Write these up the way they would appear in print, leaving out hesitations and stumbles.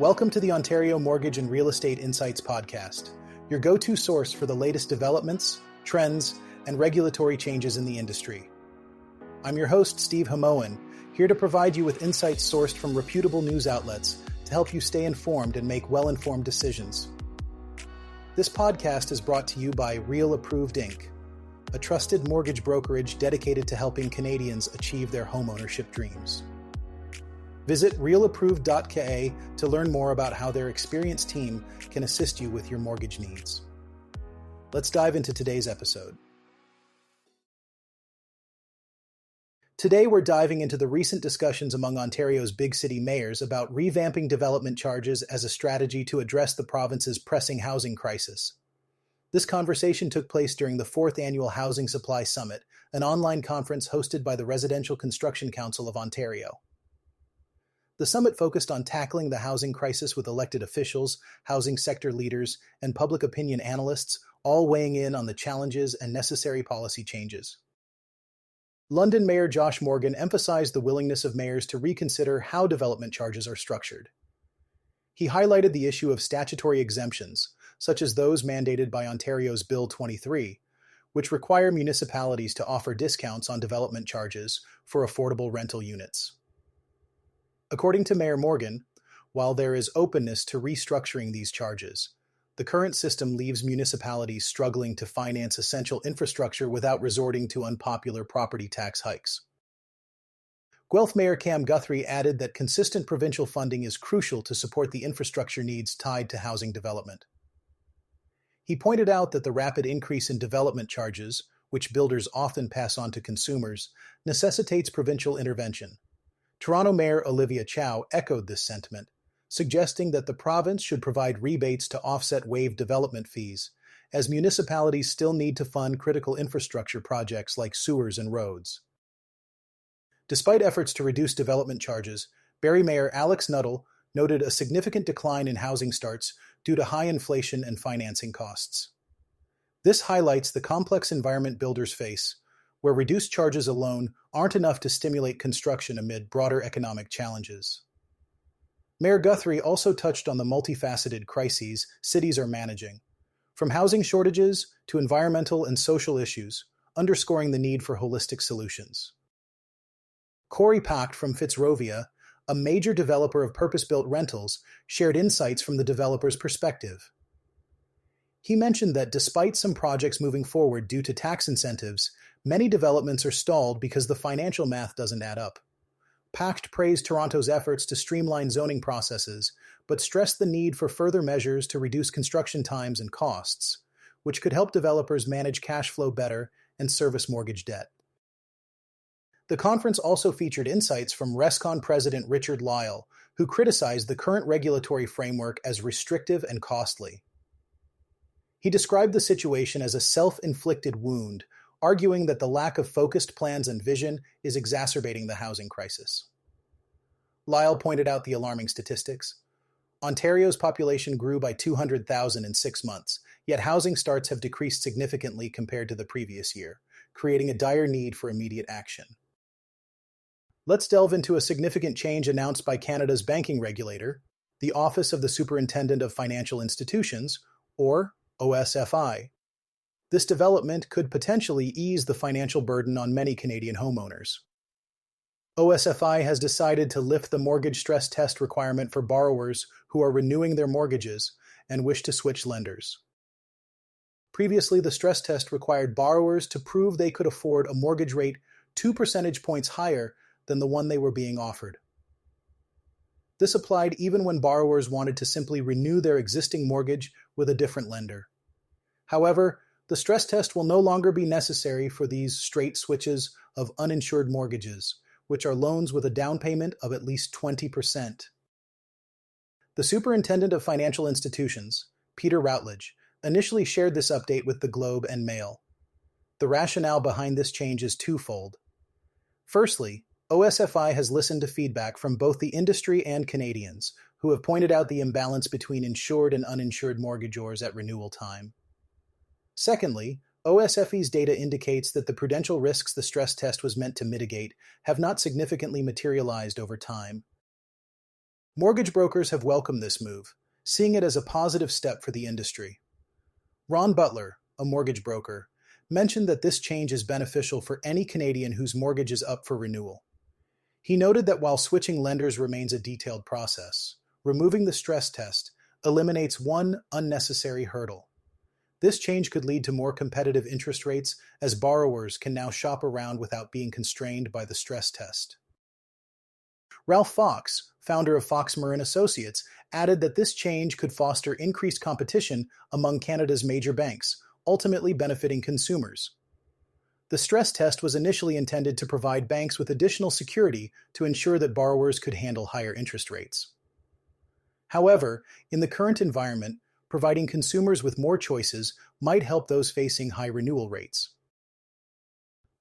Welcome to the Ontario Mortgage and Real Estate Insights podcast, your go-to source for the latest developments, trends, and regulatory changes in the industry. I'm your host, Steve Hamoan, here to provide you with insights sourced from reputable news outlets to help you stay informed and make well-informed decisions. This podcast is brought to you by Real Approved Inc., a trusted mortgage brokerage dedicated to helping Canadians achieve their homeownership dreams. Visit realapproved.ca to learn more about how their experienced team can assist you with your mortgage needs. Let's dive into today's episode. Today, we're diving into the recent discussions among Ontario's big city mayors about revamping development charges as a strategy to address the province's pressing housing crisis. This conversation took place during the 4th Annual Housing Supply Summit, an online conference hosted by the Residential Construction Council of Ontario. The summit focused on tackling the housing crisis with elected officials, housing sector leaders, and public opinion analysts, all weighing in on the challenges and necessary policy changes. London Mayor Josh Morgan emphasized the willingness of mayors to reconsider how development charges are structured. He highlighted the issue of statutory exemptions, such as those mandated by Ontario's Bill 23, which require municipalities to offer discounts on development charges for affordable rental units. According to Mayor Morgan, while there is openness to restructuring these charges, the current system leaves municipalities struggling to finance essential infrastructure without resorting to unpopular property tax hikes. Guelph Mayor Cam Guthrie added that consistent provincial funding is crucial to support the infrastructure needs tied to housing development. He pointed out that the rapid increase in development charges, which builders often pass on to consumers, necessitates provincial intervention. Toronto Mayor Olivia Chow echoed this sentiment, suggesting that the province should provide rebates to offset waived development fees, as municipalities still need to fund critical infrastructure projects like sewers and roads. Despite efforts to reduce development charges, Barrie Mayor Alex Nuttall noted a significant decline in housing starts due to high inflation and financing costs. This highlights the complex environment builders face, where reduced charges alone aren't enough to stimulate construction amid broader economic challenges. Mayor Guthrie also touched on the multifaceted crises cities are managing, from housing shortages to environmental and social issues, underscoring the need for holistic solutions. Corey Pacht from Fitzrovia, a major developer of purpose-built rentals, shared insights from the developer's perspective. He mentioned that despite some projects moving forward due to tax incentives, many developments are stalled because the financial math doesn't add up. Pacht praised Toronto's efforts to streamline zoning processes, but stressed the need for further measures to reduce construction times and costs, which could help developers manage cash flow better and service mortgage debt. The conference also featured insights from RESCON President Richard Lyle, who criticized the current regulatory framework as restrictive and costly. He described the situation as a self-inflicted wound, arguing that the lack of focused plans and vision is exacerbating the housing crisis. Lyle pointed out the alarming statistics. Ontario's population grew by 200,000 in 6 months, yet housing starts have decreased significantly compared to the previous year, creating a dire need for immediate action. Let's delve into a significant change announced by Canada's banking regulator, the Office of the Superintendent of Financial Institutions, or OSFI. This development could potentially ease the financial burden on many Canadian homeowners. OSFI has decided to lift the mortgage stress test requirement for borrowers who are renewing their mortgages and wish to switch lenders. Previously, the stress test required borrowers to prove they could afford a mortgage rate 2 percentage points higher than the one they were being offered. This applied even when borrowers wanted to simply renew their existing mortgage with a different lender. However, the stress test will no longer be necessary for these straight switches of uninsured mortgages, which are loans with a down payment of at least 20%. The Superintendent of Financial Institutions, Peter Routledge, initially shared this update with the Globe and Mail. The rationale behind this change is twofold. Firstly, OSFI has listened to feedback from both the industry and Canadians, who have pointed out the imbalance between insured and uninsured mortgagors at renewal time. Secondly, OSFI's data indicates that the prudential risks the stress test was meant to mitigate have not significantly materialized over time. Mortgage brokers have welcomed this move, seeing it as a positive step for the industry. Ron Butler, a mortgage broker, mentioned that this change is beneficial for any Canadian whose mortgage is up for renewal. He noted that while switching lenders remains a detailed process, removing the stress test eliminates one unnecessary hurdle. This change could lead to more competitive interest rates as borrowers can now shop around without being constrained by the stress test. Ralph Fox, founder of Fox Marin Associates, added that this change could foster increased competition among Canada's major banks, ultimately benefiting consumers. The stress test was initially intended to provide banks with additional security to ensure that borrowers could handle higher interest rates. However, in the current environment, providing consumers with more choices might help those facing high renewal rates.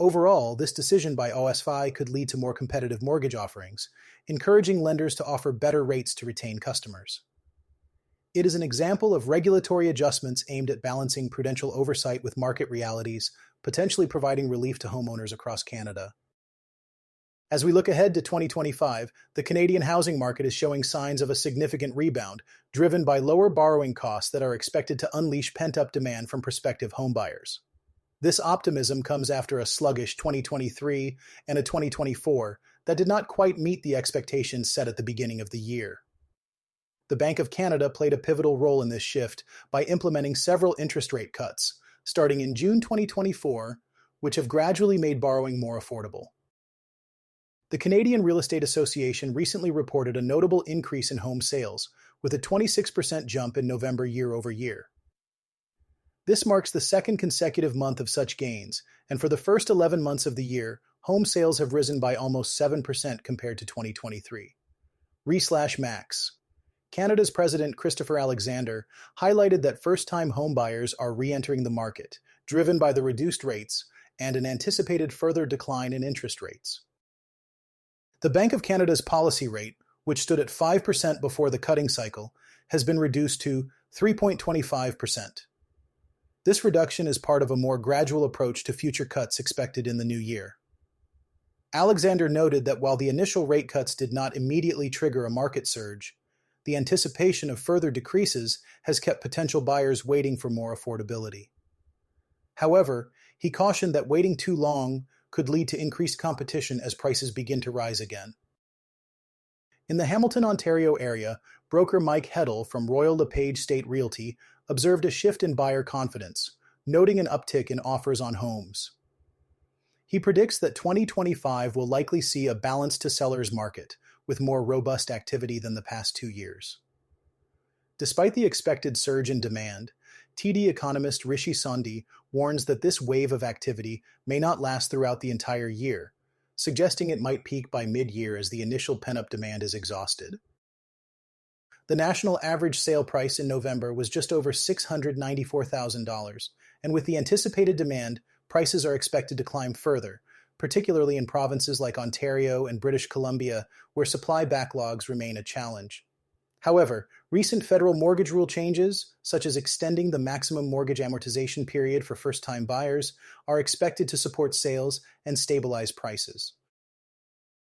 Overall, this decision by OSFI could lead to more competitive mortgage offerings, encouraging lenders to offer better rates to retain customers. It is an example of regulatory adjustments aimed at balancing prudential oversight with market realities, potentially providing relief to homeowners across Canada. As we look ahead to 2025, the Canadian housing market is showing signs of a significant rebound, driven by lower borrowing costs that are expected to unleash pent-up demand from prospective homebuyers. This optimism comes after a sluggish 2023 and a 2024 that did not quite meet the expectations set at the beginning of the year. The Bank of Canada played a pivotal role in this shift by implementing several interest rate cuts, starting in June 2024, which have gradually made borrowing more affordable. The Canadian Real Estate Association recently reported a notable increase in home sales, with a 26% jump in November year-over-year. This marks the second consecutive month of such gains, and for the first 11 months of the year, home sales have risen by almost 7% compared to 2023. Max. Canada's President Christopher Alexander highlighted that first-time homebuyers are re-entering the market, driven by the reduced rates and an anticipated further decline in interest rates. The Bank of Canada's policy rate, which stood at 5% before the cutting cycle, has been reduced to 3.25%. This reduction is part of a more gradual approach to future cuts expected in the new year. Alexander noted that while the initial rate cuts did not immediately trigger a market surge, the anticipation of further decreases has kept potential buyers waiting for more affordability. However, he cautioned that waiting too long could lead to increased competition as prices begin to rise again. In the Hamilton, Ontario area, broker Mike Heddle from Royal LePage State Realty observed a shift in buyer confidence, noting an uptick in offers on homes. He predicts that 2025 will likely see a balanced to sellers market, with more robust activity than the past 2 years. Despite the expected surge in demand, TD economist Rishi Sondhi warns that this wave of activity may not last throughout the entire year, suggesting it might peak by mid-year as the initial pent-up demand is exhausted. The national average sale price in November was just over $694,000, and with the anticipated demand, prices are expected to climb further, particularly in provinces like Ontario and British Columbia, where supply backlogs remain a challenge. However, recent federal mortgage rule changes, such as extending the maximum mortgage amortization period for first-time buyers, are expected to support sales and stabilize prices.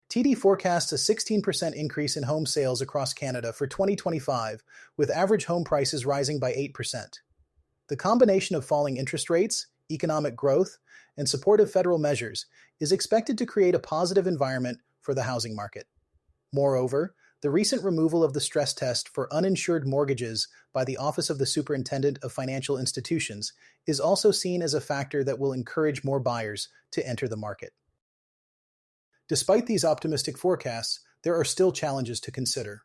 TD forecasts a 16% increase in home sales across Canada for 2025, with average home prices rising by 8%. The combination of falling interest rates, economic growth, and supportive federal measures is expected to create a positive environment for the housing market. Moreover, the recent removal of the stress test for uninsured mortgages by the Office of the Superintendent of Financial Institutions is also seen as a factor that will encourage more buyers to enter the market. Despite these optimistic forecasts, there are still challenges to consider.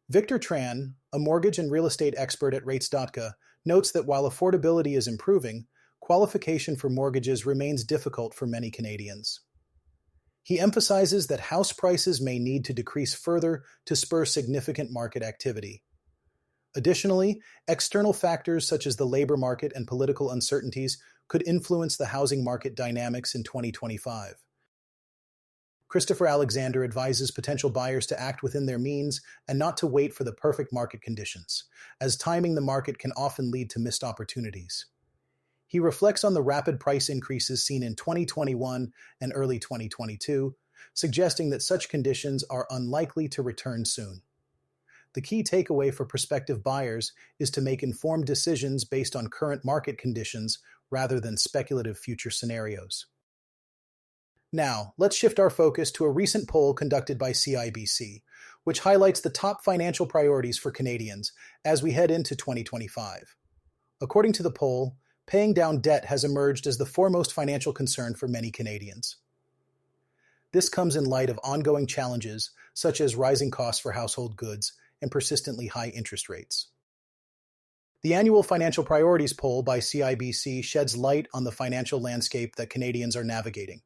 Victor Tran, a mortgage and real estate expert at Rates.ca, notes that while affordability is improving, qualification for mortgages remains difficult for many Canadians. He emphasizes that house prices may need to decrease further to spur significant market activity. Additionally, external factors such as the labor market and political uncertainties could influence the housing market dynamics in 2025. Christopher Alexander advises potential buyers to act within their means and not to wait for the perfect market conditions, as timing the market can often lead to missed opportunities. He reflects on the rapid price increases seen in 2021 and early 2022, suggesting that such conditions are unlikely to return soon. The key takeaway for prospective buyers is to make informed decisions based on current market conditions rather than speculative future scenarios. Now, let's shift our focus to a recent poll conducted by CIBC, which highlights the top financial priorities for Canadians as we head into 2025. According to the poll, paying down debt has emerged as the foremost financial concern for many Canadians. This comes in light of ongoing challenges such as rising costs for household goods and persistently high interest rates. The annual Financial Priorities poll by CIBC sheds light on the financial landscape that Canadians are navigating.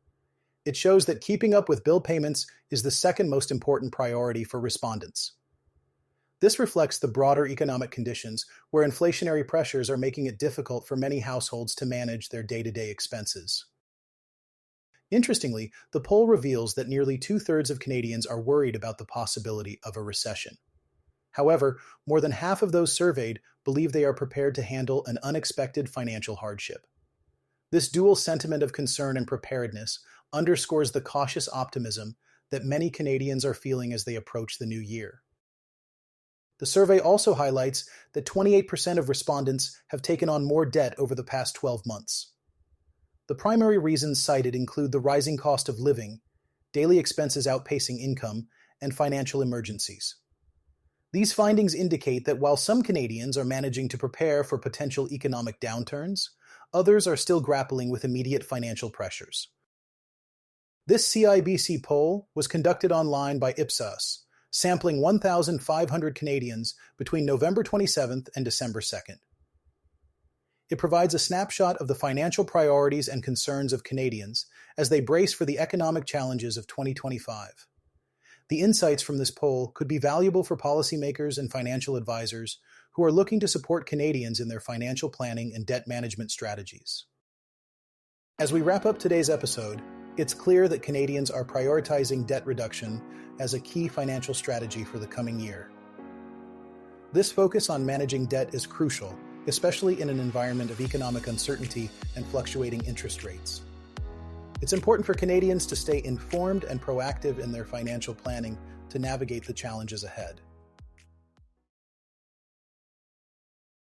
It shows that keeping up with bill payments is the second most important priority for respondents. This reflects the broader economic conditions where inflationary pressures are making it difficult for many households to manage their day-to-day expenses. Interestingly, the poll reveals that nearly two-thirds of Canadians are worried about the possibility of a recession. However, more than half of those surveyed believe they are prepared to handle an unexpected financial hardship. This dual sentiment of concern and preparedness underscores the cautious optimism that many Canadians are feeling as they approach the new year. The survey also highlights that 28% of respondents have taken on more debt over the past 12 months. The primary reasons cited include the rising cost of living, daily expenses outpacing income, and financial emergencies. These findings indicate that while some Canadians are managing to prepare for potential economic downturns, others are still grappling with immediate financial pressures. This CIBC poll was conducted online by Ipsos, sampling 1,500 Canadians between November 27th and December 2nd. It provides a snapshot of the financial priorities and concerns of Canadians as they brace for the economic challenges of 2025. The insights from this poll could be valuable for policymakers and financial advisors who are looking to support Canadians in their financial planning and debt management strategies. As we wrap up today's episode, it's clear that Canadians are prioritizing debt reduction as a key financial strategy for the coming year. This focus on managing debt is crucial, especially in an environment of economic uncertainty and fluctuating interest rates. It's important for Canadians to stay informed and proactive in their financial planning to navigate the challenges ahead.